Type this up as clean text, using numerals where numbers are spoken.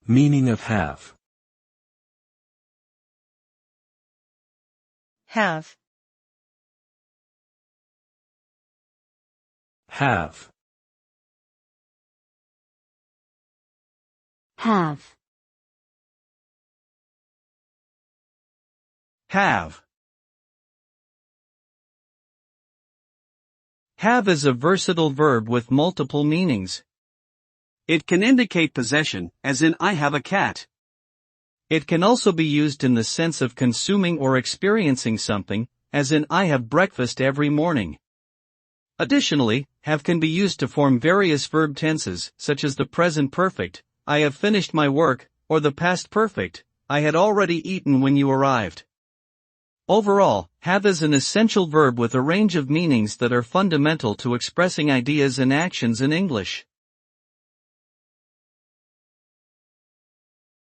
Meaning of have. Have. Have. Have. Have. Have is a versatile verb with multiple meanings. It can indicate possession, as in I have a cat. It can also be used in the sense of consuming or experiencing something, as in I have breakfast every morning. Additionally, have can be used to form various verb tenses, such as the present perfect, I have finished my work, or the past perfect, I had already eaten when you arrived. Overall, have is an essential verb with a range of meanings that are fundamental to expressing ideas and actions in English.